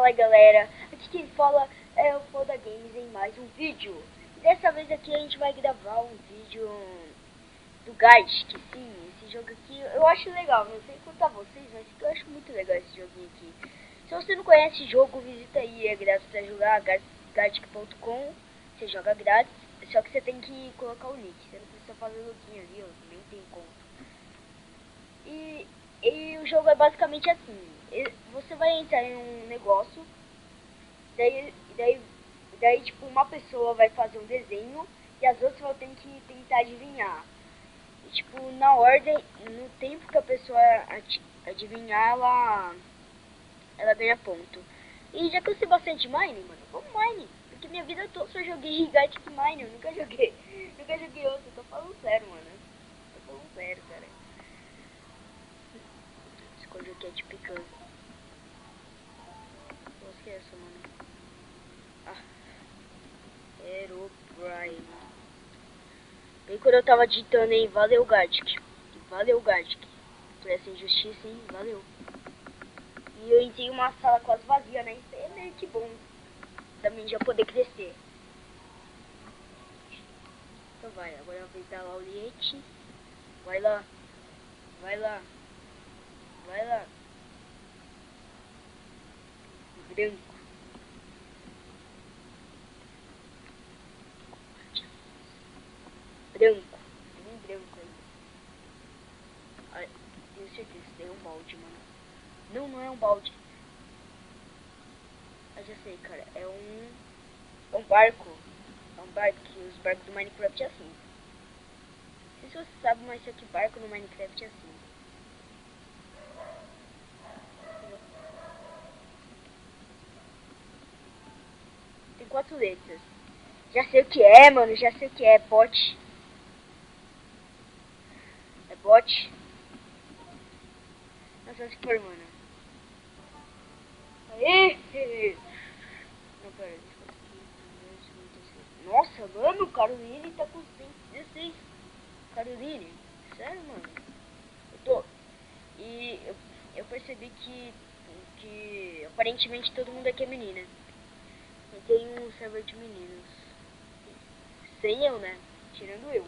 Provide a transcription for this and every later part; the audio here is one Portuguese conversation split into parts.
Fala aí galera, aqui quem fala é o Foda Games em mais um vídeo. E dessa vez aqui a gente vai gravar um vídeo do Gartic. Sim, esse jogo aqui eu acho legal, não sei contar vocês, mas eu acho muito legal esse joguinho aqui. Se você não conhece o jogo, visita aí, é grátis pra jogar, gartic.com. Você joga grátis, só que você tem que colocar o link, você não precisa fazer login ali, eu nem tenho conta. E o jogo é basicamente assim, você vai entrar em um negócio, daí tipo uma pessoa vai fazer um desenho e as outras vão ter que tentar adivinhar. E, tipo, na ordem, no tempo que a pessoa adivinhar, ela ganha ponto. E já que eu sei bastante Mine, mano, vamos Mine. Porque minha vida toda só joguei Gartic Mine, eu nunca joguei outro, eu tô falando sério, mano. Tô falando sério, cara. Escolhi o Cat Picante. Nossa, que é essa, mano? Ah, Herobrine. Bem quando eu tava digitando, hein? Valeu, Gartic. Valeu, Gartic. Por essa injustiça, hein? Valeu. E eu entrei em uma sala quase vazia, né? Isso é meio que bom. Também já poder crescer. Então vai, agora eu vou dar lá o Liete. Vai lá. Vai lá. Vai lá. Branco. Branco. Tem um branco aí. Ai, tenho certeza que tem um balde, mano. Não, não é um balde. Eu já sei, cara. É um barco. É um barco que os barcos do Minecraft é assim. Não sei se você sabe, mas só que barco no Minecraft é assim. Tem 4 letras. Já sei o que é, mano. Já sei o que é. Bot. É bot. Nossa, se for, mano. Aê! Não, pera. Deixa eu aqui. Nossa, mano. O Caroline tá com 116. Caroline. Sério, mano. Eu percebi que aparentemente todo mundo aqui é menina. E tem um server de meninos. Sem eu, né? Tirando eu.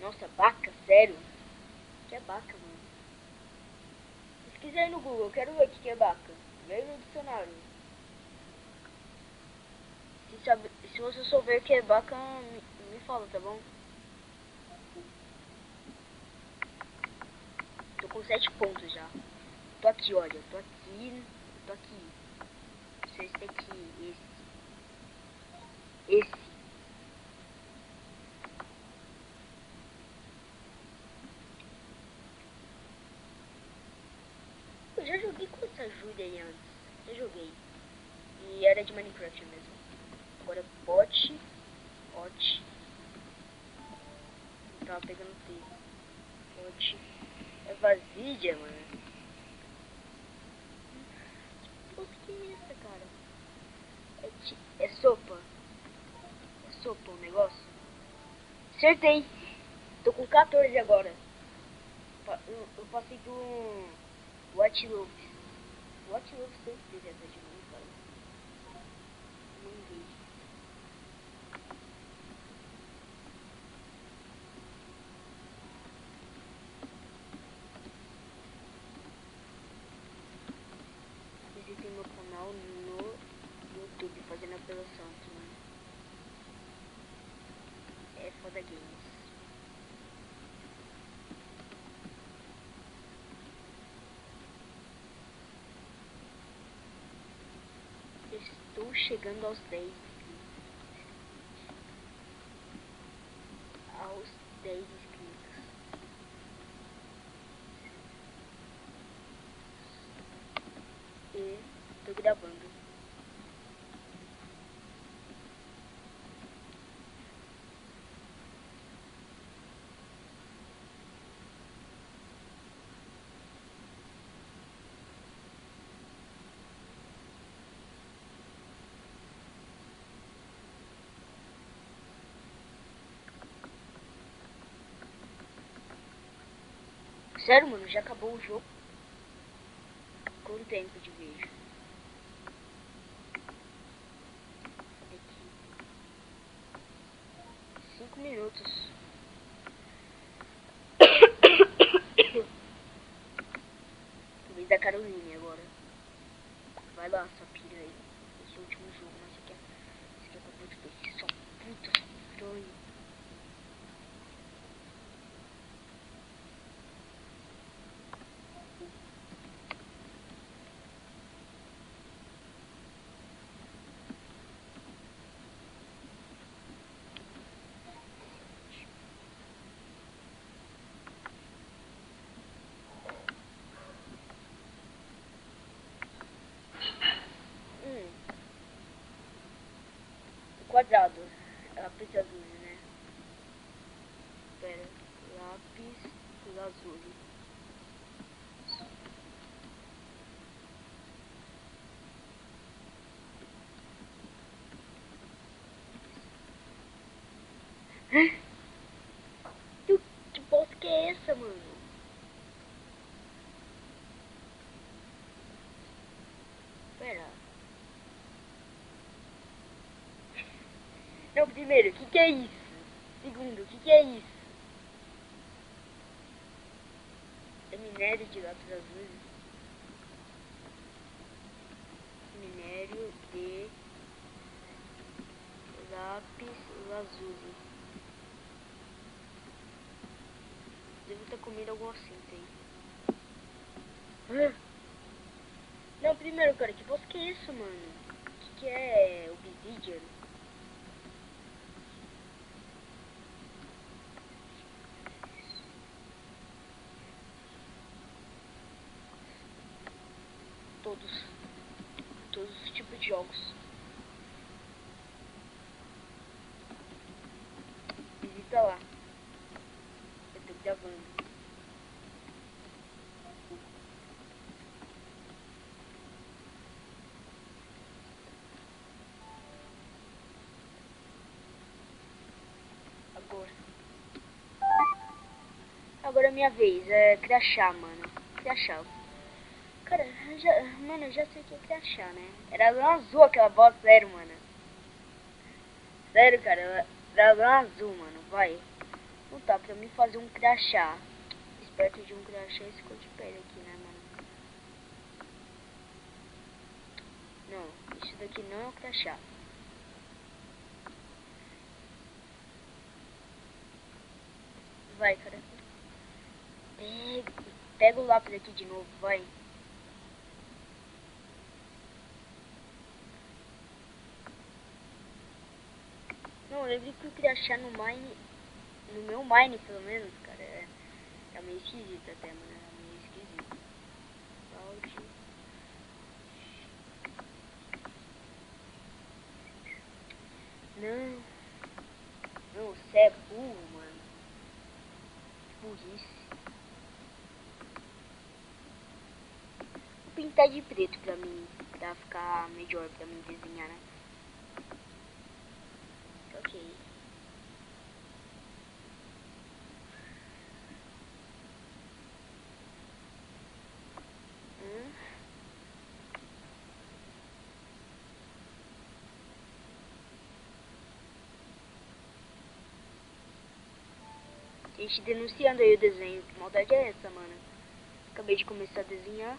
Nossa, vaca, sério? O que é vaca, mano? Pesquisa aí no Google, eu quero ver o que é vaca. Veja no dicionário. Se você souber o que é vaca, me fala, tá bom? Tô com 7 pontos já. Tô aqui, olha. Tô aqui. Tô aqui. Esse aqui. Esse. Eu já joguei com essa ajuda aí antes. Já joguei. E era de Minecraft mesmo. Agora bot. Bot. Tava pegando T. Bot. É vasilha, mano. Que é essa, cara? É sopa. É sopa o negócio. Acertei. Tô com 14 agora. Eu passei do Watch Love. Watch Love certeza essa de mim, cara. Ninguém. Visitem meu canal no YouTube, fazendo apelação aqui, mano. É Foda Games. Estou chegando aos 10 inscritos. Aos 10 inscritos. E tô gravando. Sério, mano, já acabou o jogo. Quanto tempo de vídeo? Aqui. 5 minutos. Vez da Caroline agora. Vai lá, sua pilha aí. Esse é o último jogo, mas esse aqui acabou de ver. Só puta estranho. Quadrado. Lápis azul, né? Pera. Lápis azul. Que bosta que é essa, mano? Pera. Não, primeiro, o que é isso? Segundo, o que é isso? É minério de lápis azul. Minério de lápis azul. Devo ter comido algum assento aí. Não, primeiro, cara, que bosta que é isso, mano? O que é Obsidian? Todos os tipos de jogos. Visita lá. Eu tô gravando. Agora é minha vez. É crachá, mano. Crachá. Cara, mano, eu já sei o que é crachá, né? Era azul aquela bosta, sério, mano. Sério, cara, era azul, mano. Vai. Não tá pra mim fazer um crachá. Esperto de um crachá esse cor de pele aqui, né, mano? Não, isso daqui não é um crachá. Vai, cara. Pega o lápis aqui de novo, vai. Não, eu lembro que eu queria achar no Mine, no meu Mine pelo menos, cara, é meio esquisito até, mano, é meio esquisito. Balde. Não, você é burro, mano. Burrice. Vou pintar de preto pra mim, pra ficar melhor pra mim desenhar, né? Ok. Gente denunciando aí o desenho. Que maldade é essa, mano? Acabei de começar a desenhar.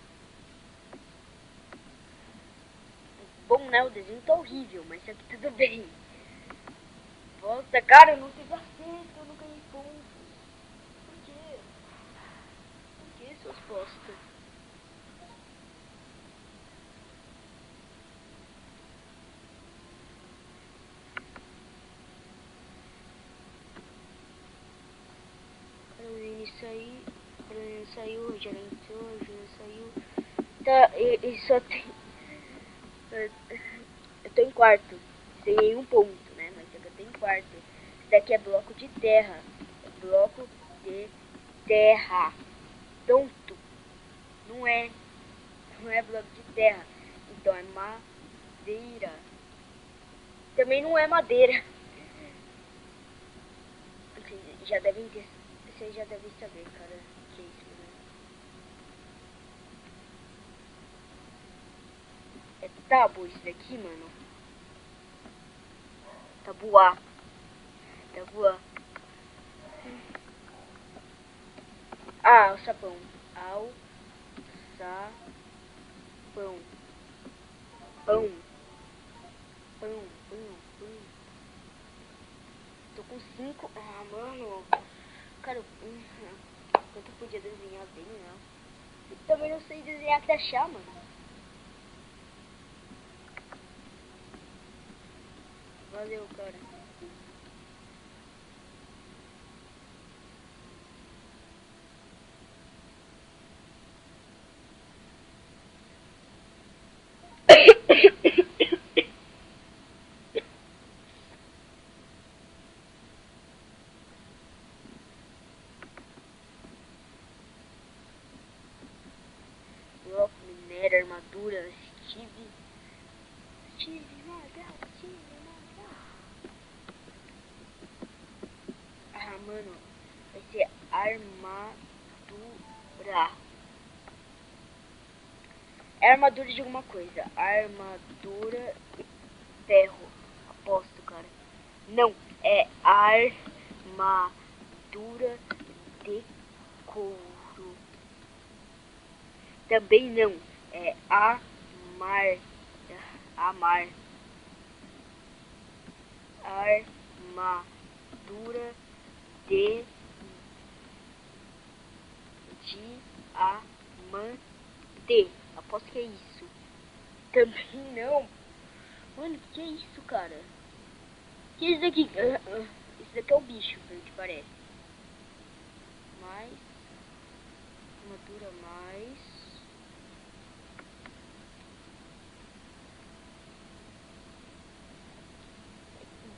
Bom, né? O desenho tá horrível, mas isso aqui tudo bem. Nossa, cara, eu não teve acerto, eu não ganhei pontos. Por quê? Por que, seus bosta? Caroline saiu, o Rogério entrou, o Júnior saiu. Tá, e só tem... Eu tô em quarto, sem nenhum ponto, né? Mas eu tô em quarto. Isso daqui é bloco de terra. É bloco de terra. Pronto. Não é bloco de terra. Então é madeira. Também não é madeira. Vocês já devem saber, cara. Que é isso, né? tábua isso daqui, mano. Tabuá. Tabuá. Ah, o sabão. Ao sabão. Pão. Pão. Tô com 5. Ah, mano. Cara, quanto eu podia desenhar bem, né? Eu também não sei desenhar até achar, mano. Valeu, cara. Bloco, minério, armadura, Steve, Magal. Ah, mano, vai ser armadura. É armadura de alguma coisa. Armadura ferro. Aposto, cara. Não, é armadura de couro. Também não. É amar. Armadura de diamante. Aposto que é isso. Também não. Mano, que é isso, cara? Que é isso daqui? Isso daqui é o bicho, pelo que parece. Mais. Armadura mais.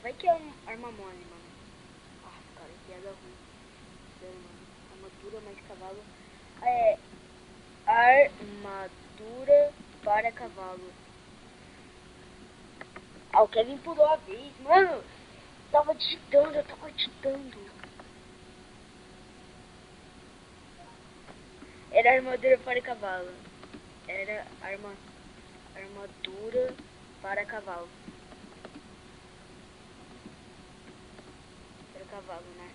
Vai que é arma mole, mano. Ah, cara, que piada ruim. Sério, mano. Armadura mais cavalo. É. Armadura para cavalo. Ah, o Kevin pulou a vez. Mano, eu tava digitando. Era armadura para cavalo. Era armadura para cavalo. Para cavalo, né?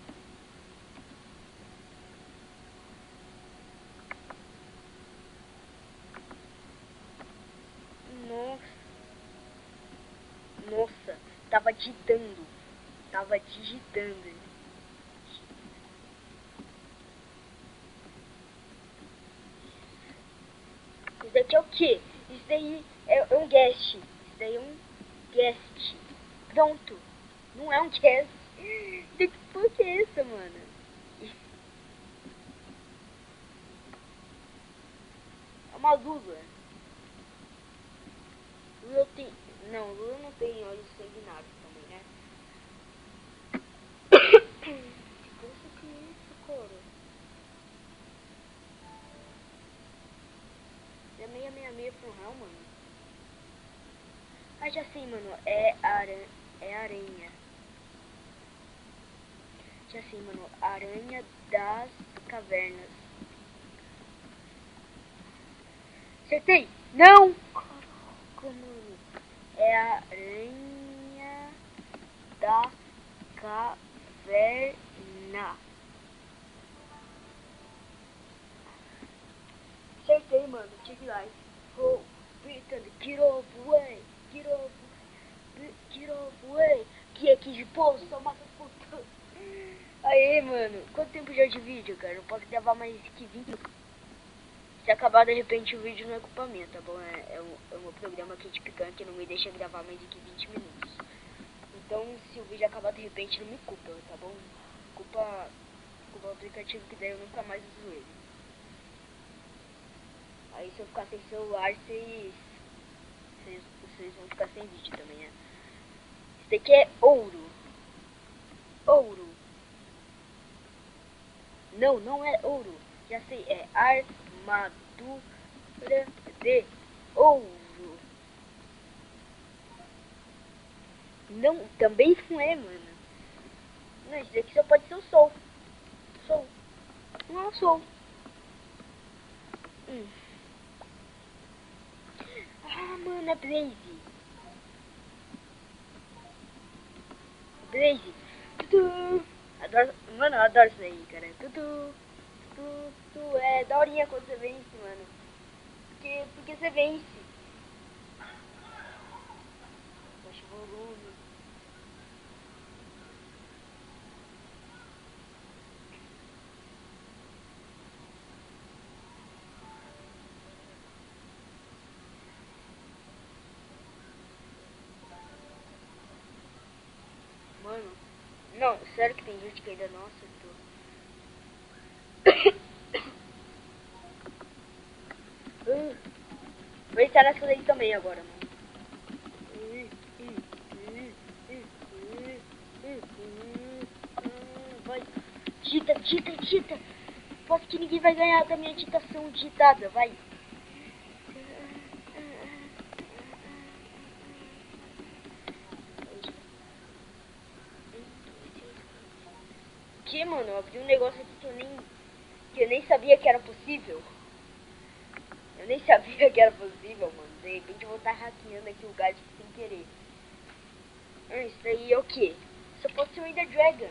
Nossa, tava digitando. Isso daqui é o quê? Isso daí é um guest. Isso daí é um guest. Pronto. Não é um guest. Que porra que é essa, mano? É uma lula. Lula tem... Não, lula não tem olhos sanguinários também, né? Que coisa que é isso, cara? É 666 from hell, mano. Ah, já sei, mano. É aranha. Já sei, mano. Aranha das cavernas. Acertei! Não! Caraca, mano. É a aranha da caverna. Acertei, mano. Tive life. Oh, Brittany, get off way. Get off way. Que aqui de povo, só mata puta. Aê, mano. Quanto tempo já de vídeo, cara? Não posso gravar mais que 20 minutos. Se acabar de repente o vídeo não é culpa minha, tá bom? É um programa aqui de picante que não me deixa gravar mais de que 20 minutos. Então, se o vídeo acabar de repente, não me culpa, tá bom? Culpa o aplicativo, que daí eu nunca mais uso ele. Aí se eu ficar sem celular, vocês vão ficar sem vídeo também, né? Isso daqui é ouro. Não, não é ouro. Já sei, é armadura de ouro. Não, também não é, mano. Não, isso daqui só pode ser o sol. Não é o sol. Ah, mano, é Blaze. Blaze. Tutu. Adoro, mano, eu adoro isso aí, cara. Tutu. Tutu. É daorinha quando você vence, mano. Porque você vence. Baixa o volume. Mano, não, sério que tem gente que ainda não acertou. Vou estar nessa daí também agora, mano. Vai. Digita. Posso que ninguém vai ganhar da minha digitação digitada, vai. Que, mano? Eu abri um negócio aqui que eu nem sabia que era possível. Eu nem sabia que era possível, mano. De repente eu vou estar hackeando aqui o gadget sem querer. Isso aí é o que? Só pode ser o Ender Dragon.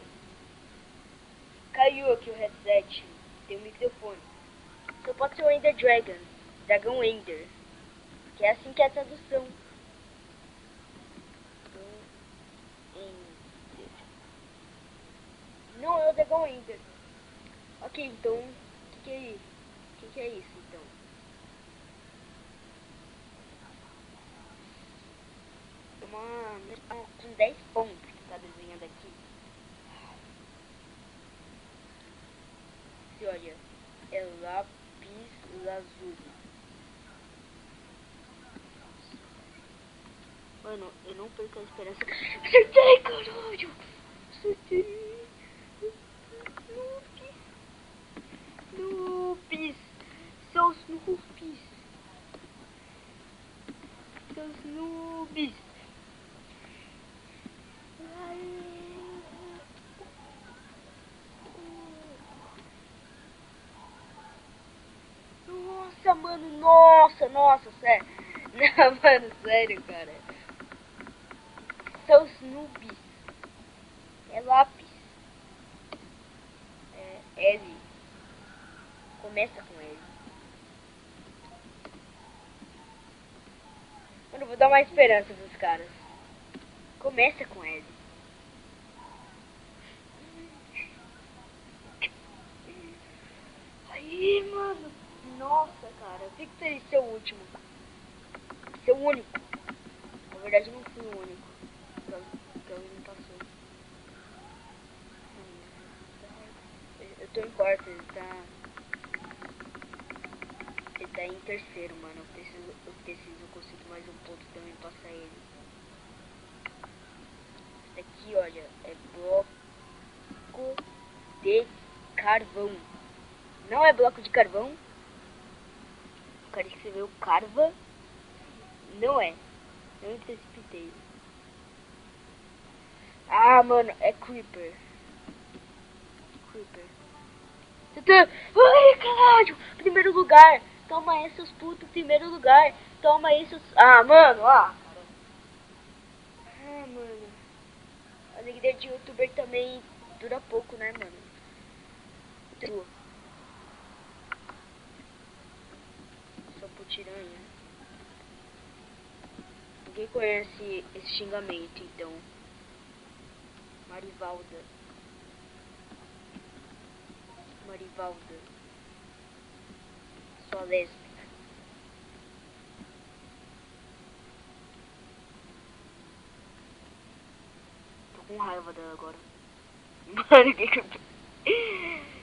Caiu aqui o headset. Tem o microfone. Só pode ser o Ender Dragon. Dragão Ender. Que é assim que é a tradução. Não é o Dragão Ender. Ok, então. O que é isso? O que é isso então? Com 10 pontos que tá desenhando aqui. Se olha, é lápis lazuli. Mano, eu não perco a esperança. Acertei, caralho! Acertei! Noobs! Seus noobs! Seus noobs! Nossa, mano, nossa, sério. Não, mano, sério, cara. São os noobs. É lápis. É L. Começa com L. Mano, eu vou dar uma esperança pros caras. Começa com L. Aí, mano. Nossa, cara. Eu fico feliz de ser o último. Ser o único. Na verdade, eu não fui o único. Porque alguém passou. Eu tô em quarto, ele tá em terceiro, mano. Eu preciso conseguir mais um ponto também passar ele. Esse daqui, olha, é bloco de carvão. Não é bloco de carvão. O cara escreveu carva. Não é. Eu me precipitei. Ah, mano, é Creeper. Ai, caralho! Primeiro lugar! Toma aí, seus putos, primeiro lugar! Toma aí, seus... Ah, mano, cara. Ah, mano. A alegria de youtuber também dura pouco, né, mano? Só putiranha. Ninguém conhece esse xingamento, então. Marivalda. Sua lésbica. Tô com raiva dela agora. Mano, que...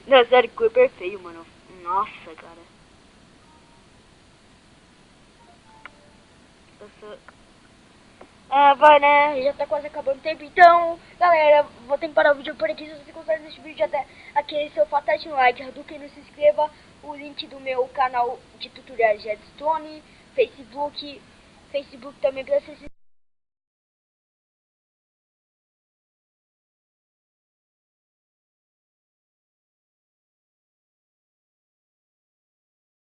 Não, sério, que é feio, mano. Nossa, cara. Vai, né? Já tá quase acabando o tempo. Então, galera, vou ter que parar o vídeo por aqui. Se você gostar desse vídeo até aqui, seu fatate no like, Hadouken, não se inscreva. O link do meu canal de tutoriais de Redstone, Facebook também pra você se